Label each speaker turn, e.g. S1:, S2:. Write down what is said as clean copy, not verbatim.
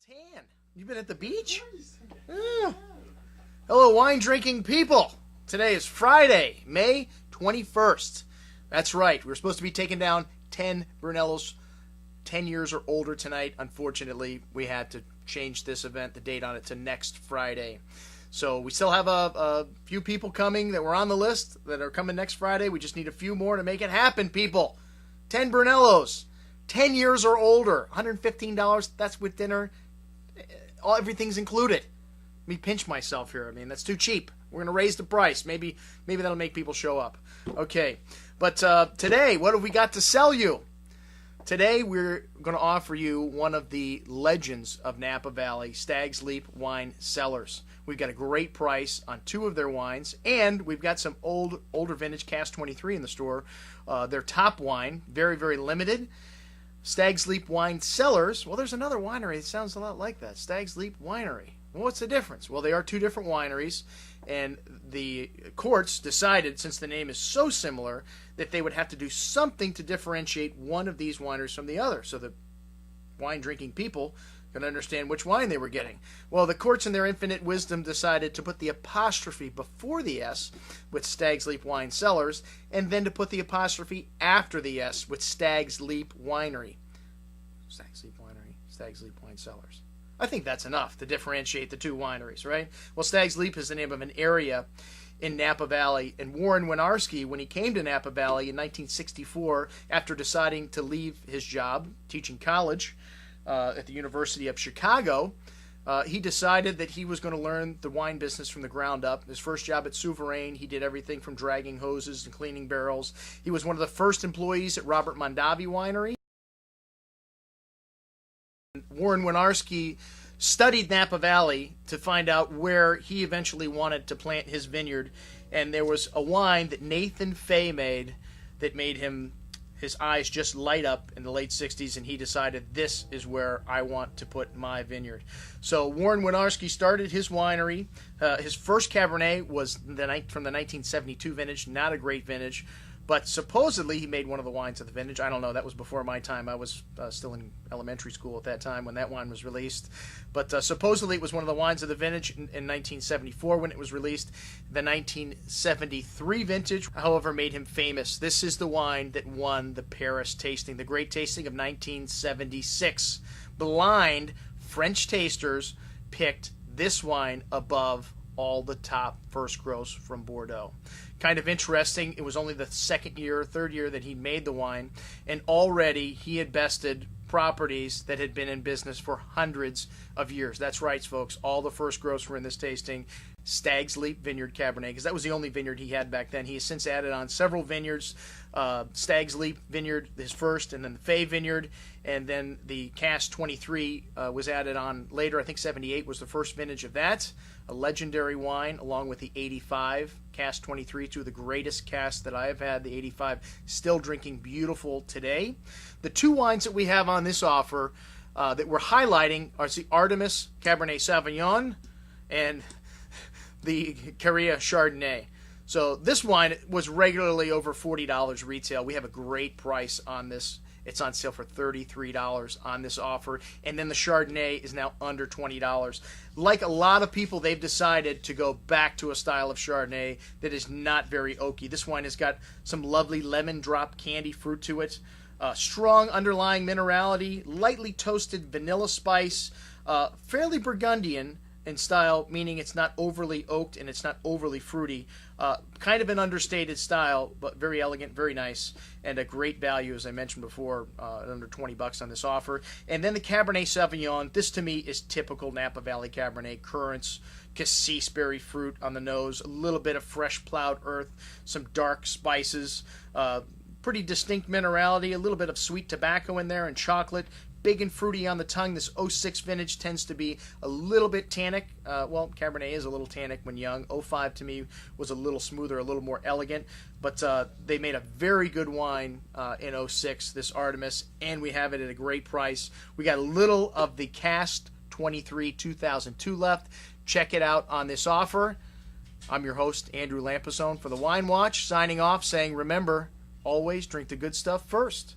S1: Tan. You've been at the beach? Yeah. Hello, wine drinking people. Today is Friday, May 21st. That's right. We're supposed to be taking down 10 Brunellos 10 years or older tonight. Unfortunately, we had to change this event, the date on it, to next Friday. So we still have a few people coming that were on the list that are coming next Friday. We just need a few more to make it happen, people. 10 Brunellos, 10 years or older, $115. That's with dinner. Everything's included. Let me pinch myself here. I mean, that's too cheap. We're going to raise the price. Maybe that'll make people show up. Okay. But today, what have we got to sell you? Today, we're going to offer you one of the legends of Napa Valley, Stag's Leap Wine Cellars. We've got a great price on two of their wines, and we've got some older vintage CASK 23 in the store. Their top wine, very, very limited. Stag's Leap Wine Cellars. Well, there's another winery that sounds a lot like that. Stag's Leap Winery. Well, what's the difference? Well, they are two different wineries, and the courts decided, since the name is so similar, that they would have to do something to differentiate one of these wineries from the other, so that wine-drinking people can understand which wine they were getting. Well, the courts, in their infinite wisdom, decided to put the apostrophe before the S with Stag's Leap Wine Cellars, and then to put the apostrophe after the S with Stag's Leap Winery. Stag's Leap Winery, Stag's Leap Wine Cellars. I think that's enough to differentiate the two wineries, right? Well, Stag's Leap is the name of an area in Napa Valley, and Warren Winarski, when he came to Napa Valley in 1964, after deciding to leave his job teaching college at the University of Chicago, he decided that he was going to learn the wine business from the ground up. His first job at Souverain, he did everything from dragging hoses and cleaning barrels. He was one of the first employees at Robert Mondavi Winery. Warren Winarski studied Napa Valley to find out where he eventually wanted to plant his vineyard, and there was a wine that Nathan Fay made that made his eyes just light up in the late 60s, and he decided, this is where I want to put my vineyard. So Warren Winarski started his winery. His first Cabernet was from the 1972 vintage, not a great vintage, but supposedly he made one of the wines of the vintage. I don't know. That was before my time. I was still in elementary school at that time when that wine was released. But supposedly it was one of the wines of the vintage in 1974 when it was released. The 1973 vintage, however, made him famous. This is the wine that won the Paris tasting, the great tasting of 1976. Blind French tasters picked this wine above all the top first gross from Bordeaux. Kind of interesting, it was only the third year that he made the wine, and already he had bested properties that had been in business for hundreds of years. That's right, folks, all the first gross were in this tasting. Stag's Leap Vineyard Cabernet, because that was the only vineyard he had back then. He has since added on several vineyards. Stag's Leap Vineyard, his first, and then the Fay Vineyard, and then the CASK 23 was added on later. I think 78 was the first vintage of that. A legendary wine, along with the 85 CASK 23, two of the greatest casks that I have had. The 85 still drinking beautiful today. The two wines that we have on this offer that we're highlighting are the Artemis Cabernet Sauvignon and the Carrera Chardonnay. So this wine was regularly over $40 retail. We have a great price on this. It's on sale for $33 on this offer. And then the Chardonnay is now under $20. Like a lot of people, they've decided to go back to a style of Chardonnay that is not very oaky. This wine has got some lovely lemon drop candy fruit to it. Strong underlying minerality, lightly toasted vanilla spice, fairly Burgundian in style, meaning it's not overly oaked and it's not overly fruity. Kind of an understated style, but very elegant, very nice, and a great value, as I mentioned before, at under $20 on this offer. And then the Cabernet Sauvignon. This, to me, is typical Napa Valley Cabernet. Currants, cassis berry fruit on the nose, a little bit of fresh plowed earth, some dark spices, pretty distinct minerality, a little bit of sweet tobacco in there and chocolate. Big and fruity on the tongue. This 06 vintage tends to be a little bit tannic. Well, Cabernet is a little tannic when young. 05 to me was a little smoother, a little more elegant. But they made a very good wine in 06, this Artemis, and we have it at a great price. We got a little of the CASK 23 2002 left. Check it out on this offer. I'm your host, Andrew Lampasone, for the Wine Watch, signing off saying, remember, always drink the good stuff first.